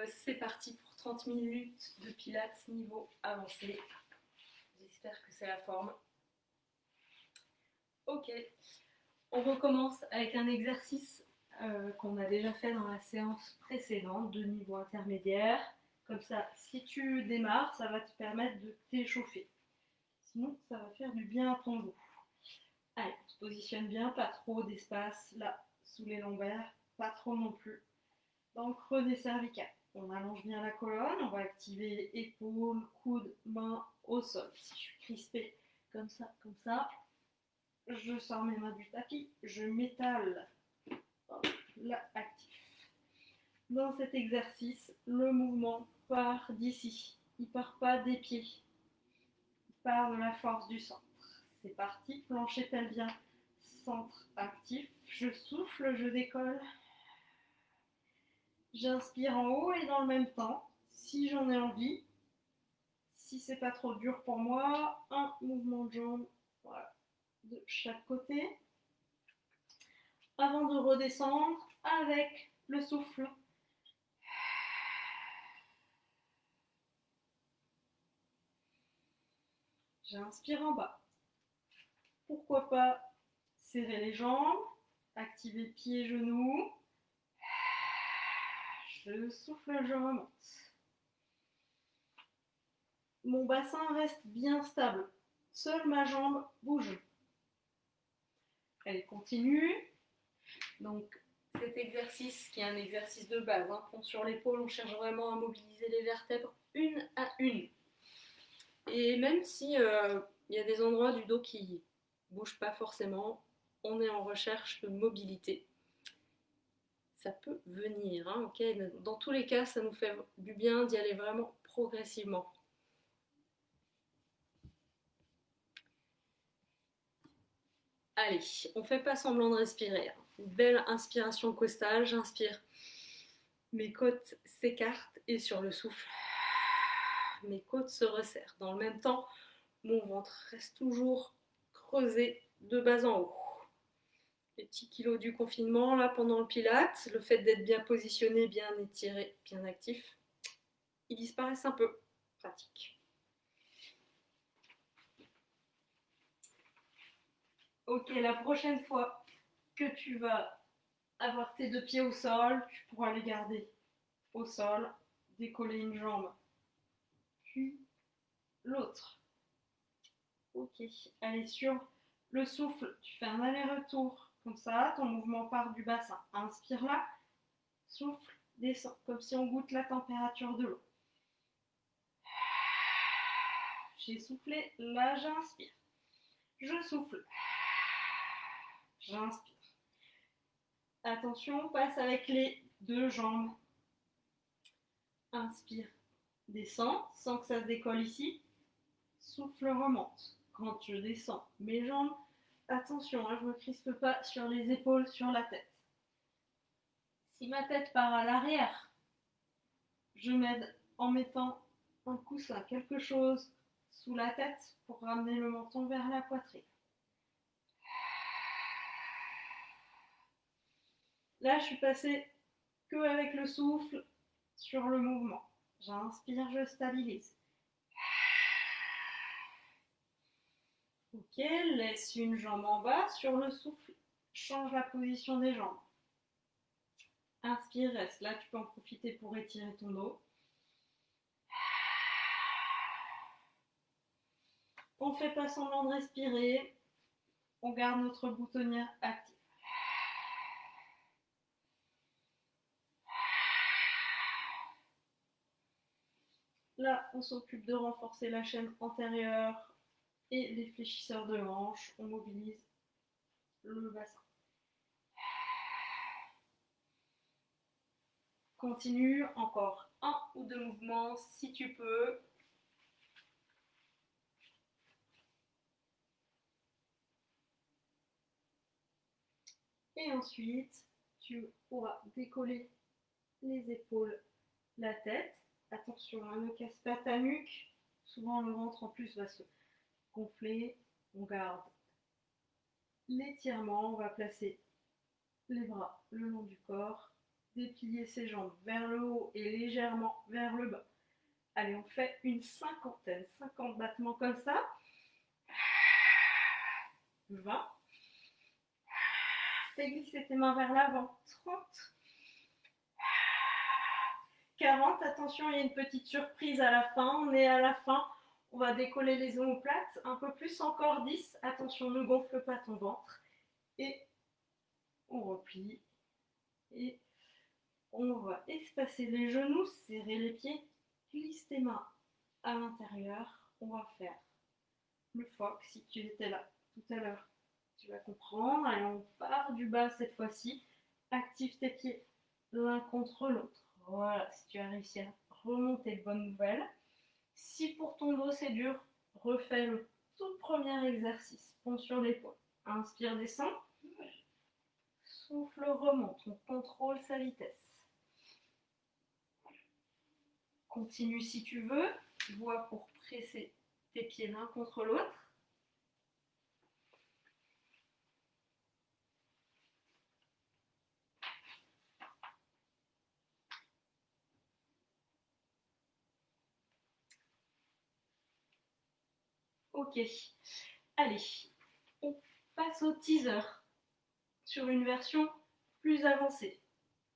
c'est parti pour 30 minutes de pilates niveau avancé. J'espère que c'est la forme. Ok, on recommence avec un exercice qu'on a déjà fait dans la séance précédente de niveau intermédiaire. Comme ça, si tu démarres, ça va te permettre de t'échauffer. Sinon, ça va faire du bien à ton dos. Allez, on se positionne bien, pas trop d'espace là sous les lombaires, pas trop non plus dans le creux des cervicales. On allonge bien la colonne, on va activer épaules, coudes, mains au sol. Si je suis crispée comme ça, je sors mes mains du tapis, je m'étale. Hop, là, actif. Dans cet exercice, le mouvement part d'ici. Il part pas des pieds. Il part de la force du centre. C'est parti, plancher pelvien, centre actif. Je souffle, je décolle. J'inspire en haut et dans le même temps, si j'en ai envie, si c'est pas trop dur pour moi, un mouvement de jambe, voilà, de chaque côté, avant de redescendre avec le souffle. J'inspire en bas. Pourquoi pas serrer les jambes, activer pieds, genoux. Je souffle, je remonte. Mon bassin reste bien stable. Seule ma jambe bouge. Elle continue. Donc cet exercice qui est un exercice de base, pont sur l'épaule, on cherche vraiment à mobiliser les vertèbres une à une. Et même si y a des endroits du dos qui ne bougent pas forcément, on est en recherche de mobilité. Ça peut venir, ok. Dans tous les cas, ça nous fait du bien d'y aller vraiment progressivement. Allez, on ne fait pas semblant de respirer. Une belle inspiration costale, j'inspire. Mes côtes s'écartent et sur le souffle, mes côtes se resserrent. Dans le même temps, mon ventre reste toujours creusé de bas en haut. Les petits kilos du confinement là pendant le pilate, le fait d'être bien positionné, bien étiré, bien actif, ils disparaissent un peu. Pratique. Ok, la prochaine fois que tu vas avoir tes deux pieds au sol, tu pourras les garder au sol, décoller une jambe, puis l'autre. Ok, allez, sur le souffle, tu fais un aller-retour comme ça, ton mouvement part du bassin. Inspire là, souffle, descend, comme si on goûte la température de l'eau. J'ai soufflé, là j'inspire. Je souffle, j'inspire. Attention, on passe avec les deux jambes. Inspire, descend, sans que ça se décolle ici. Souffle, remonte. Quand je descends mes jambes, attention, je ne me crispe pas sur les épaules, sur la tête. Si ma tête part à l'arrière, je m'aide en mettant un coussin, quelque chose sous la tête pour ramener le menton vers la poitrine. Là, je suis passée que avec le souffle sur le mouvement. J'inspire, je stabilise. Ok, laisse une jambe en bas. Sur le souffle, change la position des jambes. Inspire, reste. Là, tu peux en profiter pour étirer ton dos. On ne fait pas semblant de respirer. On garde notre boutonnière active. Là, on s'occupe de renforcer la chaîne antérieure et les fléchisseurs de hanche. On mobilise le bassin. Continue, encore un ou deux mouvements si tu peux. Et ensuite, tu pourras décoller les épaules, la tête. Attention, ne casse pas ta nuque. Souvent, le ventre en plus va se gonfler. On garde l'étirement. On va placer les bras le long du corps. déplier ses jambes vers le haut et légèrement vers le bas. Allez, on fait une cinquantaine, 50 battements comme ça. 20. Fais glisser tes mains vers l'avant. 30. 40. Attention, il y a une petite surprise à la fin. On est à la fin. On va décoller les omoplates. Un peu plus encore. 10. Attention, ne gonfle pas ton ventre. Et on replie. Et on va espacer les genoux, serrer les pieds. Glisse tes mains à l'intérieur. On va faire le phoque. Si tu étais là tout à l'heure, tu vas comprendre. Allez, on part du bas cette fois-ci. Active tes pieds l'un contre l'autre. Voilà, si tu as réussi à remonter, bonne nouvelle. Si pour ton dos c'est dur, refais le tout premier exercice. Pont sur l'épaule. Inspire, descend. Souffle, remonte. On contrôle sa vitesse. Continue si tu veux. Vois pour presser tes pieds l'un contre l'autre. Ok. Allez, on passe au teaser sur une version plus avancée.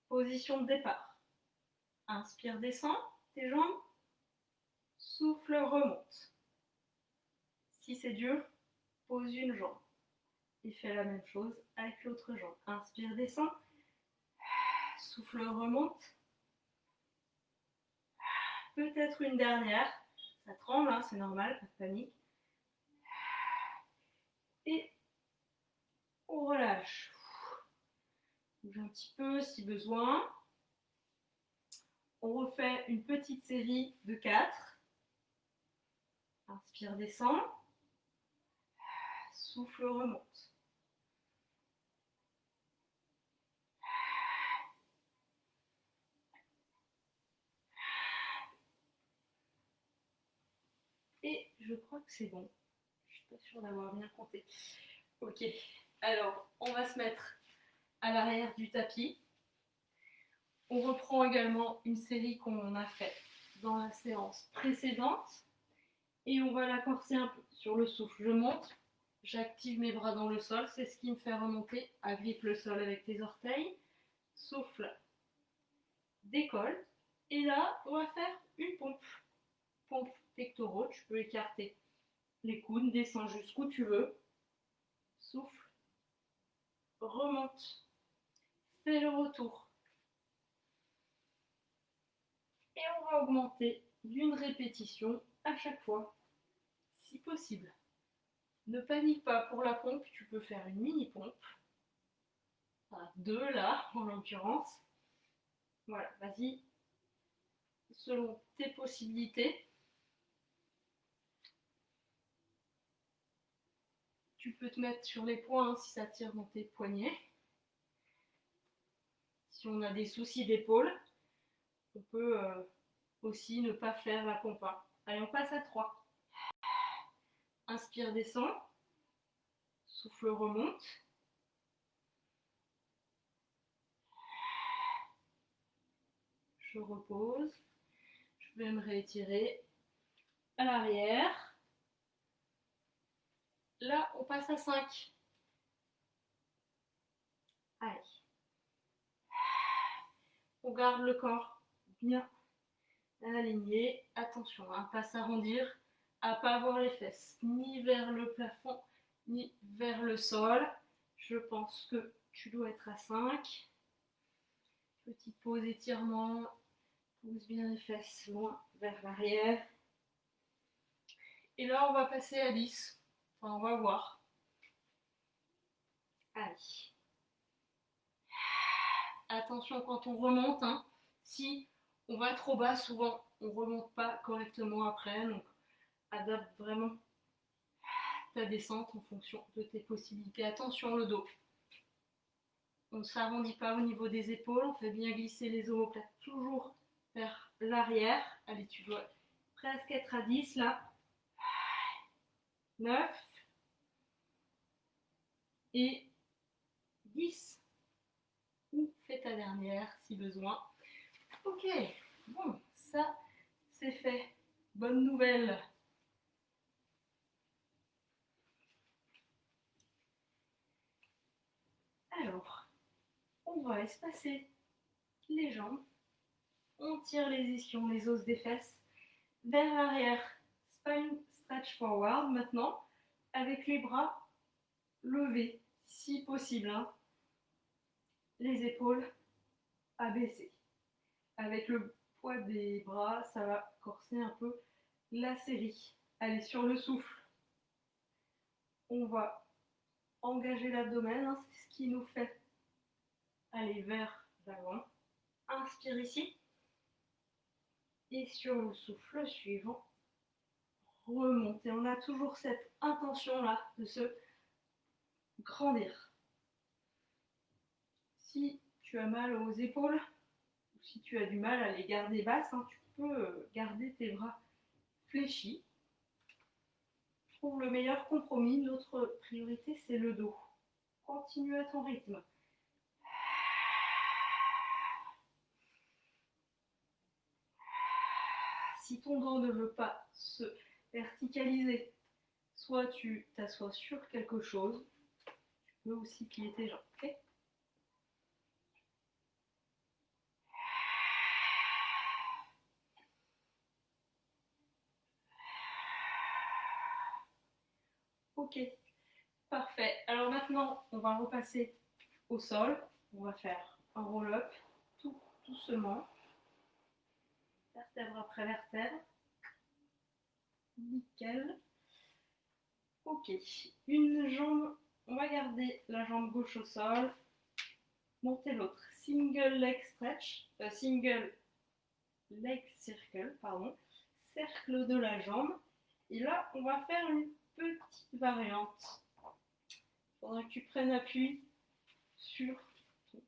Position de départ. Inspire, descend tes jambes. Souffle, remonte. Si c'est dur, pose une jambe. Et fais la même chose avec l'autre jambe. Inspire, descend. Souffle, remonte. Peut-être une dernière. Ça tremble, hein, c'est normal, pas de panique. Et on relâche. Bouge un petit peu si besoin. On refait une petite série de 4. Inspire, descend. Souffle, remonte. Et je crois que c'est bon. Je ne suis pas sûre d'avoir bien compté. Ok, alors on va se mettre à l'arrière du tapis. On reprend également une série qu'on a faite dans la séance précédente. Et on va la corser un peu sur le souffle. Je monte, j'active mes bras dans le sol, c'est ce qui me fait remonter. Agrippe le sol avec tes orteils. Souffle, décolle. Et là, on va faire une pompe. Pompe pectoraux, tu peux écarter les coudes, descends jusqu'où tu veux. Souffle, remonte, fais le retour. Et on va augmenter d'une répétition à chaque fois, si possible. Ne panique pas pour la pompe, tu peux faire une mini pompe. Enfin, 2 là, en l'occurrence. Voilà, vas-y, selon tes possibilités. Tu peux te mettre sur les poings si ça tire dans tes poignets. Si on a des soucis d'épaule, on peut aussi ne pas faire la pompe. Allez, on passe à 3. Inspire, descend. Souffle, remonte. Je repose. Je vais me réétirer à l'arrière. Là, on passe à 5. Allez. On garde le corps bien aligné. Attention, à ne pas s'arrondir, à ne pas avoir les fesses ni vers le plafond, ni vers le sol. Je pense que tu dois être à 5. Petite pause étirement. Pousse bien les fesses loin vers l'arrière. Et là, on va passer à 10. Enfin, on va voir. Allez. Attention quand on remonte. Si on va trop bas, souvent, on ne remonte pas correctement après. Donc, adapte vraiment ta descente en fonction de tes possibilités. Attention le dos. On ne s'arrondit pas au niveau des épaules. On fait bien glisser les omoplates toujours vers l'arrière. Allez, tu dois presque être à 10 là. 9 et 10. ou fais ta dernière si besoin. Ok, bon, ça c'est fait. Bonne nouvelle. Alors, on va espacer les jambes. On tire les ischions, les os des fesses vers l'arrière. Spine stretch forward maintenant, avec les bras levés, si possible. Hein. Les épaules abaissées. Avec le poids des bras, ça va corser un peu la série. Allez, sur le souffle, on va engager l'abdomen, hein, c'est ce qui nous fait aller vers l'avant. Inspire ici. Et sur le souffle suivant, remonter. On a toujours cette intention-là de se grandir. Si tu as mal aux épaules, ou si tu as du mal à les garder basses, hein, tu peux garder tes bras fléchis. Trouve le meilleur compromis. Notre priorité, c'est le dos. Continue à ton rythme. Si ton dos ne veut pas se verticaliser, soit tu t'assois sur quelque chose, tu peux aussi plier tes jambes. Okay. Ok, parfait. Alors maintenant, on va repasser au sol. On va faire un roll-up tout doucement. Vertèbre après vertèbre. Nickel. Ok, une jambe, on va garder la jambe gauche au sol. Monter l'autre. Single leg stretch, single leg circle, pardon. Cercle de la jambe. Et là, on va faire une petite variante. Il faudra que tu prennes appui sur ton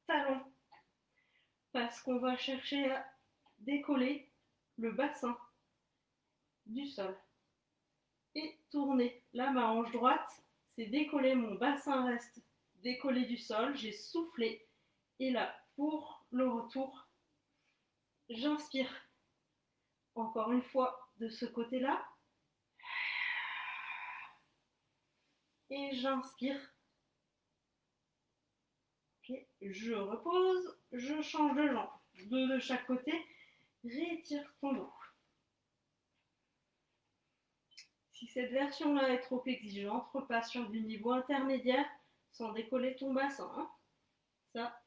talon. Parce qu'on va chercher à décoller le bassin du sol. Et tourner. Là, ma hanche droite, c'est décoller, mon bassin reste décollé du sol. J'ai soufflé. Et là, pour le retour, j'inspire. Encore une fois, de ce côté-là. Et j'inspire. Okay. Je repose, je change de jambe. Deux de chaque côté. Rétire ton dos. Si cette version-là est trop exigeante, repasse sur du niveau intermédiaire sans décoller ton bassin. Hein. Ça,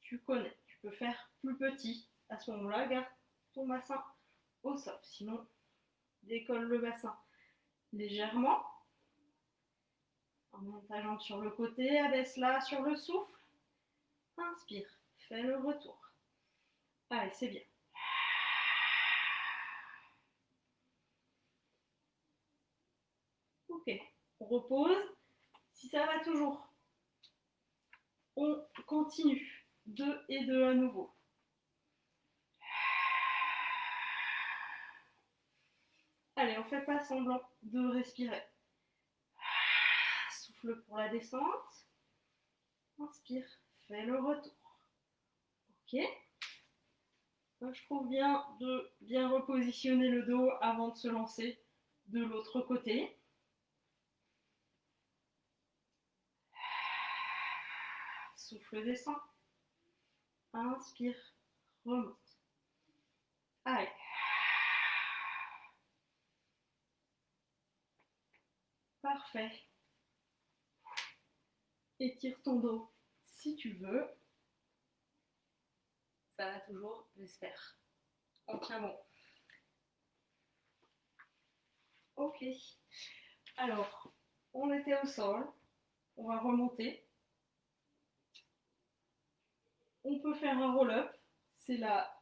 tu connais. Tu peux faire plus petit. À ce moment-là, garde ton bassin au sol. Sinon, décolle le bassin légèrement. Emmène ta jambe sur le côté, abaisse-la sur le souffle. Inspire, fais le retour. Allez, c'est bien. Ok, on repose. Si ça va toujours, on continue. 2 et 2 à nouveau. Allez, on ne fait pas semblant de respirer. Souffle pour la descente. Inspire, fais le retour. Ok. Je trouve bien de bien repositionner le dos avant de se lancer de l'autre côté. Souffle descend. Inspire, remonte. Allez. Parfait. Étire ton dos si tu veux. Ça va toujours, j'espère. On tient bon. Ok. Alors, on était au sol. On va remonter. On peut faire un roll-up. C'est là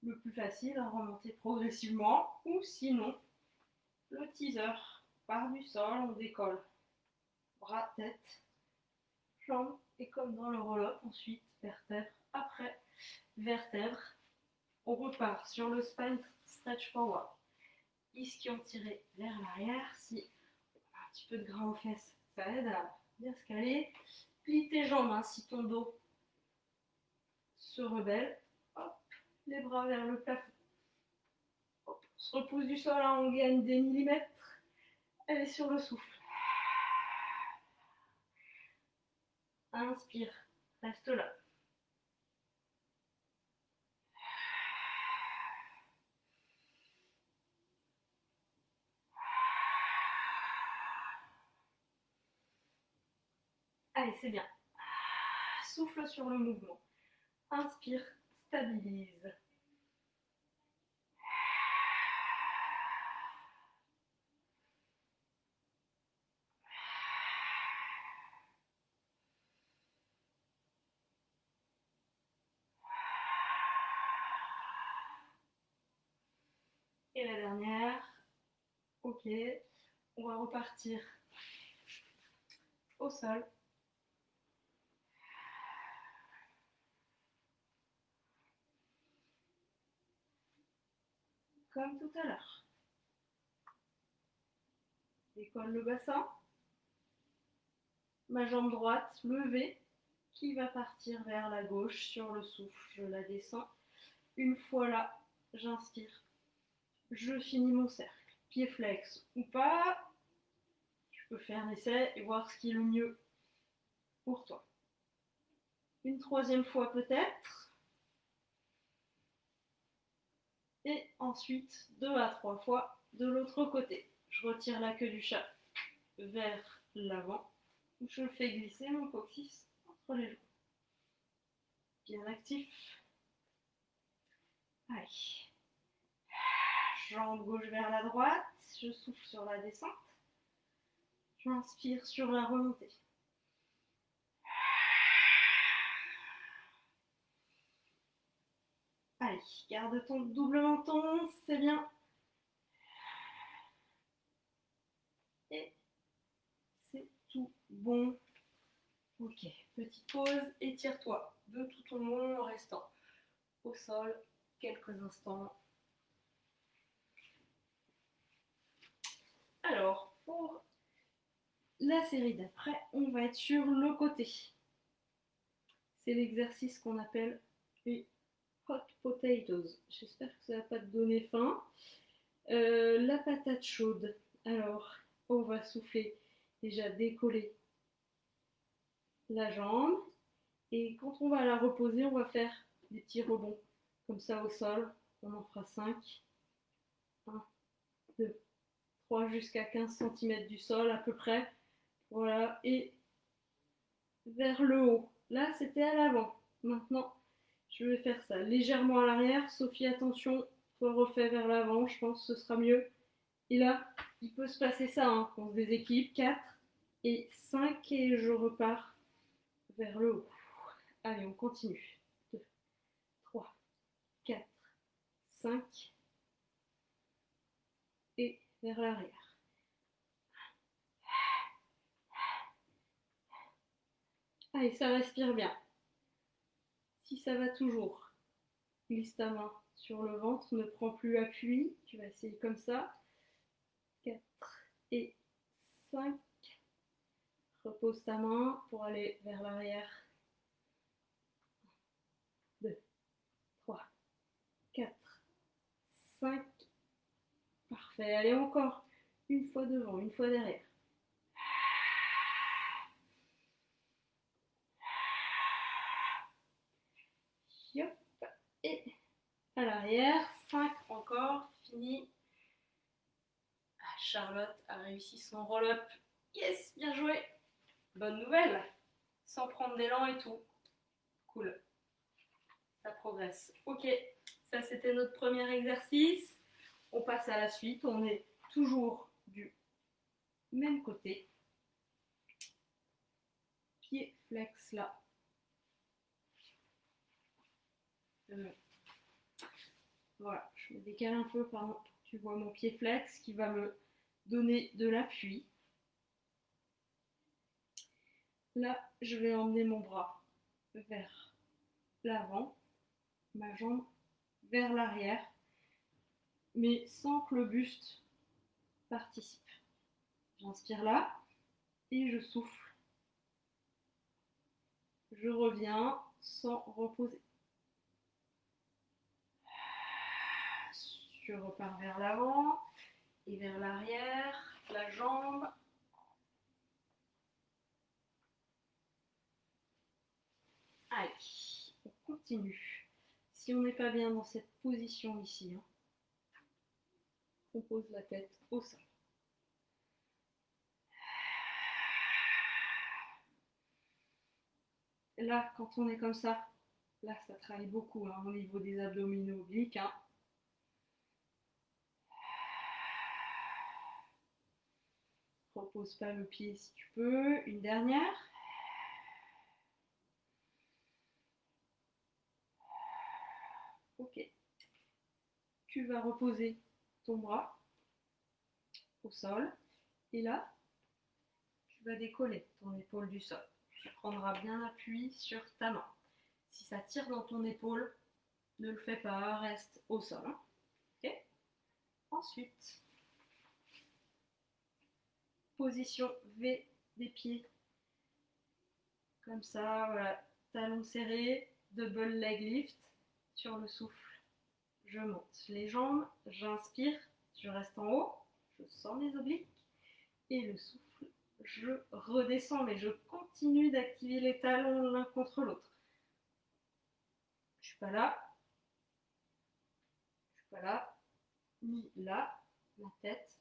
le plus facile à remonter progressivement. Ou sinon, le teaser part du sol, on décolle. Bras, tête, jambes. Et comme dans le roll-up, ensuite, vertèbre après vertèbre. On repart sur le spine stretch forward. Ischion tiré vers l'arrière. Si on a un petit peu de gras aux fesses, ça aide à bien se caler. Plie tes jambes hein, si ton dos se rebelle. Hop, les bras vers le plafond. Hop, on se repousse du sol, hein, on gagne des millimètres. Allez sur le souffle. Inspire, reste là. Allez, c'est bien. Souffle sur le mouvement. Inspire, stabilise. Et la dernière. Ok. On va repartir au sol. Comme tout à l'heure. Décolle le bassin. Ma jambe droite levée qui va partir vers la gauche sur le souffle. Je la descends. Une fois là, j'inspire. Je finis mon cercle. Pied flex ou pas. Tu peux faire un essai et voir ce qui est le mieux pour toi. Une troisième fois peut-être. Et ensuite 2 à 3 fois de l'autre côté. Je retire la queue du chat vers l'avant. Je fais glisser mon coccyx entre les jambes. Bien actif. Allez. Jambe gauche vers la droite. Je souffle sur la descente. J'inspire sur la remontée. Allez, garde ton double menton, c'est bien. Et c'est tout bon. Ok, petite pause, étire-toi de tout ton long en restant au sol quelques instants. Alors, pour la série d'après, on va être sur le côté. C'est l'exercice qu'on appelle les hot potatoes. J'espère que ça ne va pas te donner faim. La patate chaude. Alors, on va souffler, déjà décoller la jambe. Et quand on va la reposer, on va faire des petits rebonds. Comme ça au sol, on en fera 5. 1, 2, 3, jusqu'à 15 cm du sol à peu près. Voilà, et vers le haut. Là, c'était à l'avant. Maintenant, je vais faire ça légèrement à l'arrière. Sophie, attention, toi refais vers l'avant, je pense que ce sera mieux. Et là, il peut se passer ça, hein, on se déséquilibre. 4 et 5 et je repars vers le haut. Allez, on continue. 2, 3, 4, 5 et vers l'arrière. Allez, ça respire bien. Si ça va toujours, glisse ta main sur le ventre, ne prends plus appui. Tu vas essayer comme ça. 4 et 5. Repose ta main pour aller vers l'arrière. 2, 3, 4, 5. Parfait. Allez, encore une fois devant, une fois derrière. Hop. Et à l'arrière. 5 encore. Fini. Charlotte a réussi son roll-up. Yes, bien joué. Bonne nouvelle. Sans prendre d'élan et tout. Cool. Ça progresse. Ok, ça c'était notre premier exercice. On passe à la suite. On est toujours du même côté. Pied flex là. Voilà, je me décale un peu, pardon. Tu vois mon pied flex qui va me donner de l'appui. Là, je vais emmener mon bras vers l'avant, ma jambe vers l'arrière, mais sans que le buste participe. J'inspire là et je souffle je reviens sans reposer. Je repars vers l'avant et vers l'arrière, la jambe. Allez, on continue. Si on n'est pas bien dans cette position ici, on pose la tête au sol. Là, quand on est comme ça, là, ça travaille beaucoup au niveau des abdominaux obliques. Repose pas le pied si tu peux. Une dernière. Ok. Tu vas reposer ton bras au sol. Et là, tu vas décoller ton épaule du sol. Tu prendras bien appui sur ta main. Si ça tire dans ton épaule, ne le fais pas, reste au sol. Ok. Ensuite, position V des pieds. Comme ça, voilà, talons serrés, double leg lift sur le souffle. Je monte les jambes, j'inspire, je reste en haut, je sens mes obliques et le souffle, je redescends, mais je continue d'activer les talons l'un contre l'autre. Je suis pas là, ni là, la tête,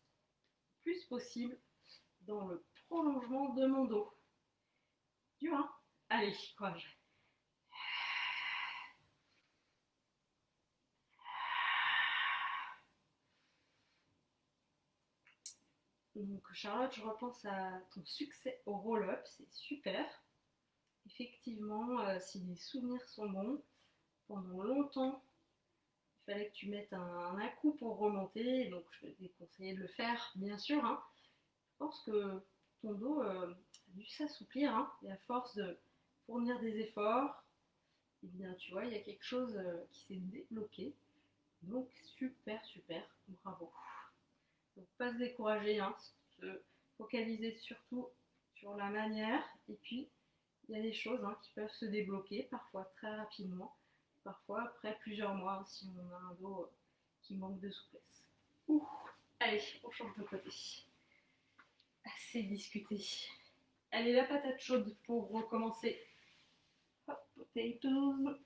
le plus possible dans le prolongement de mon dos. Dur, hein? Allez, courage. Donc Charlotte, je repense à ton succès au roll-up, c'est super. Effectivement, si les souvenirs sont bons, pendant longtemps, il fallait que tu mettes un à-coup pour remonter, donc je vais te conseiller de le faire, bien sûr. Je pense que ton dos a dû s'assouplir, et à force de fournir des efforts, eh bien, tu vois, il y a quelque chose qui s'est débloqué. Donc super, super, bravo. Donc pas se décourager, se focaliser surtout sur la manière. Et puis, il y a des choses qui peuvent se débloquer, parfois très rapidement, parfois après plusieurs mois, si on a un dos qui manque de souplesse. Ouh. Allez, on change de côté. Assez discuté. Allez, la patate chaude pour recommencer. Hop, potatoes,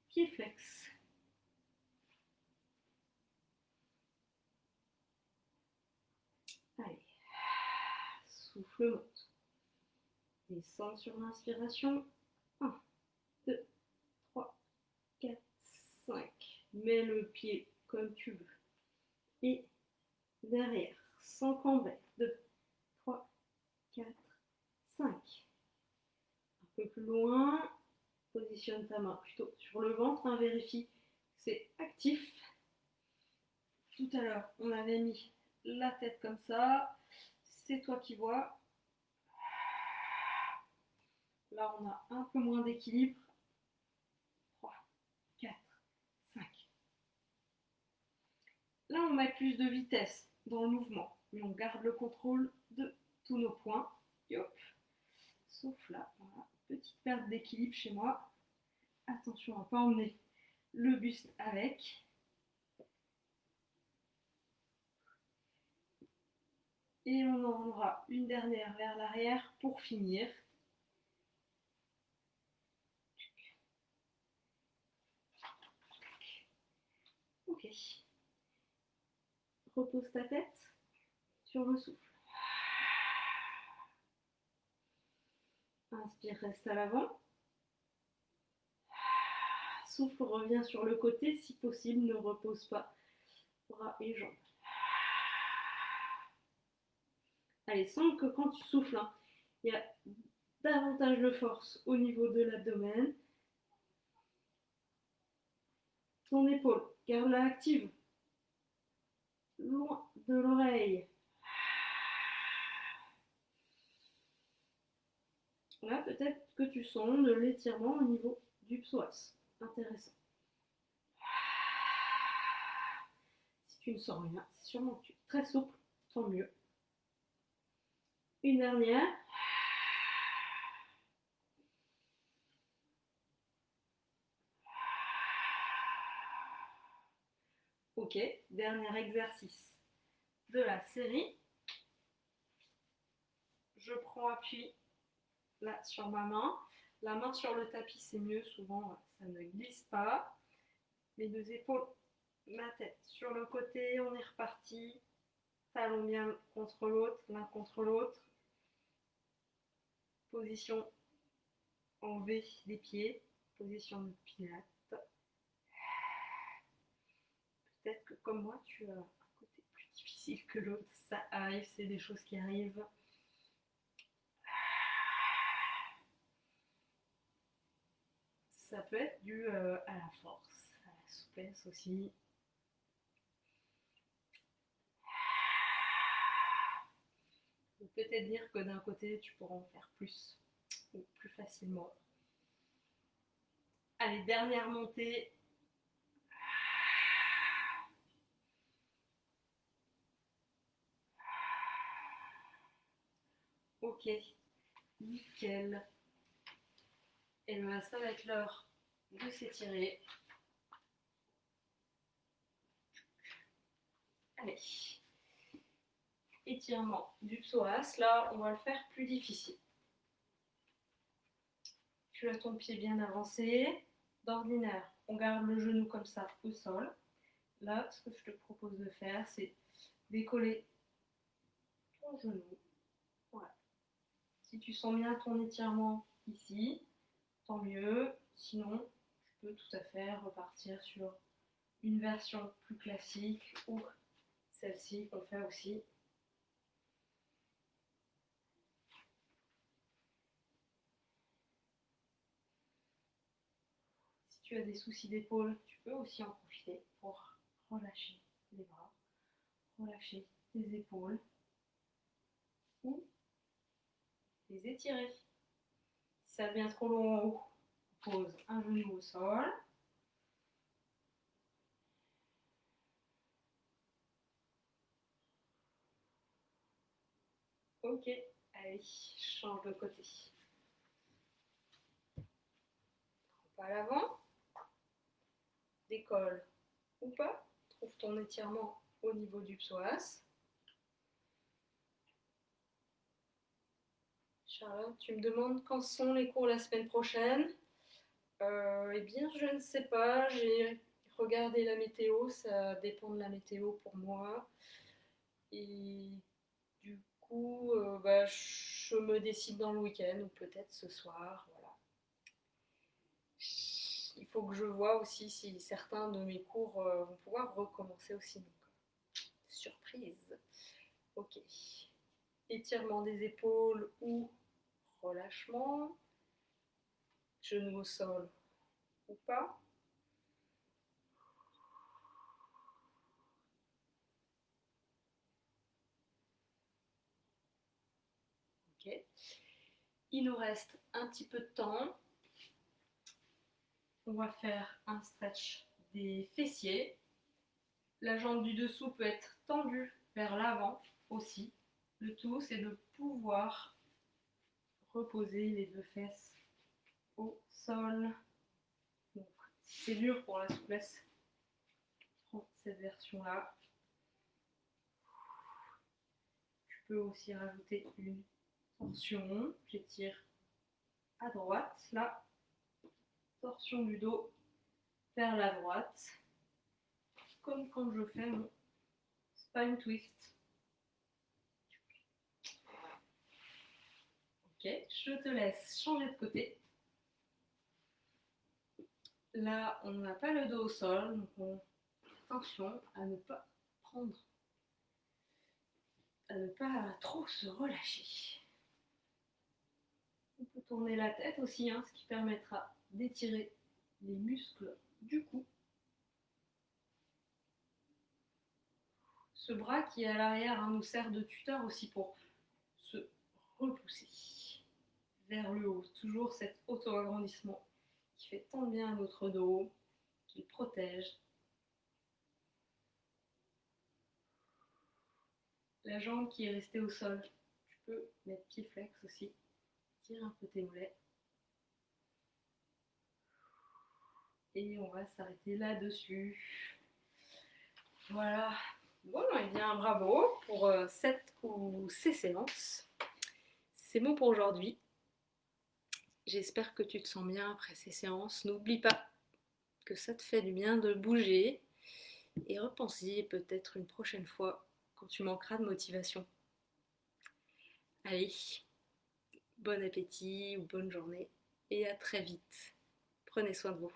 pied flex. Allez, souffle monte. Descends sur l'inspiration. 1, 2, 3, 4, 5. Mets le pied comme tu veux. Et derrière, sans cambrer. 2, 3, 4, 5. Un peu plus loin. Positionne ta main plutôt sur le ventre. Vérifie que c'est actif. Tout à l'heure, on avait mis la tête comme ça. C'est toi qui vois. Là, on a un peu moins d'équilibre. 3, 4, 5. Là, on met plus de vitesse dans le mouvement, mais on garde le contrôle de tous nos points. Hop. Sauf là, voilà, petite perte d'équilibre chez moi. Attention à ne pas emmener le buste avec. Et on en aura une dernière vers l'arrière pour finir. Ok. Repose ta tête sur le souffle. Inspire, reste à l'avant. Souffle, reviens sur le côté. Si possible, ne repose pas bras et jambes. Allez, sens que quand tu souffles, il y a davantage de force au niveau de l'abdomen. Ton épaule, garde-la active. Loin de l'oreille. Là, peut-être que tu sens de l'étirement au niveau du psoas. Intéressant. Si tu ne sens rien, c'est sûrement que tu es très souple, tant mieux. Une dernière. Ok, dernier exercice de la série. Je prends appui là sur ma main. La main sur le tapis, c'est mieux, souvent ça ne glisse pas. Les deux épaules, ma tête sur le côté, on est reparti. Talons bien contre l'autre, l'un contre l'autre. Position en V des pieds, position de pilates. Peut-être que comme moi, tu as un côté plus difficile que l'autre. Ça arrive, c'est des choses qui arrivent. Ça peut être dû à la force, à la souplesse aussi. Ou peut-être dire que d'un côté, tu pourras en faire plus, ou plus facilement. Allez, dernière montée. Ok, nickel. Et bien, ça va être l'heure de s'étirer. Allez. Étirement du psoas. Là, on va le faire plus difficile. Tu as ton pied bien avancé. D'ordinaire, on garde le genou comme ça au sol. Là, ce que je te propose de faire, c'est décoller ton genou. Voilà. Si tu sens bien ton étirement ici, tant mieux. Sinon, tu peux tout à fait repartir sur une version plus classique ou celle-ci qu'on fait aussi. Si tu as des soucis d'épaule, tu peux aussi en profiter pour relâcher les bras, relâcher tes épaules ou les étirer. Si ça devient trop long en haut, pose un genou au sol. Ok, allez, change de côté. Pas à l'avant, décolle ou pas, trouve ton étirement au niveau du psoas. Charlotte, tu me demandes quand sont les cours la semaine prochaine. Eh bien, je ne sais pas, j'ai regardé la météo, ça dépend de la météo pour moi. Et du coup, je me décide dans le week-end ou peut-être ce soir. Voilà. Il faut que je vois aussi si certains de mes cours vont pouvoir recommencer aussi. Donc, surprise. Ok. Étirement des épaules ou relâchement. Genou au sol ou pas. Ok. Il nous reste un petit peu de temps. On va faire un stretch des fessiers. La jambe du dessous peut être tendue vers l'avant aussi. Le tout, c'est de pouvoir reposer les deux fesses au sol. Donc, si c'est dur pour la souplesse, prends cette version-là. Tu peux aussi rajouter une torsion. J'étire à droite, là. Torsion du dos vers la droite. Comme quand je fais mon spine twist. Ok, je te laisse changer de côté. Là, on n'a pas le dos au sol, donc attention à ne pas prendre, à ne pas trop se relâcher. On peut tourner la tête aussi, ce qui permettra d'étirer les muscles du cou. Ce bras qui est à l'arrière nous sert de tuteur aussi pour se repousser vers le haut. Toujours cet auto-agrandissement qui fait tant bien à notre dos, qui le protège. La jambe qui est restée au sol, tu peux mettre pied flex aussi. Tire un peu tes mollets. Et on va s'arrêter là-dessus. Voilà. Bon, eh bien, bravo pour cette ou ces séances. C'est bon pour aujourd'hui. J'espère que tu te sens bien après ces séances. N'oublie pas que ça te fait du bien de bouger et repense-y peut-être une prochaine fois quand tu manqueras de motivation. Allez, bon appétit ou bonne journée et à très vite. Prenez soin de vous.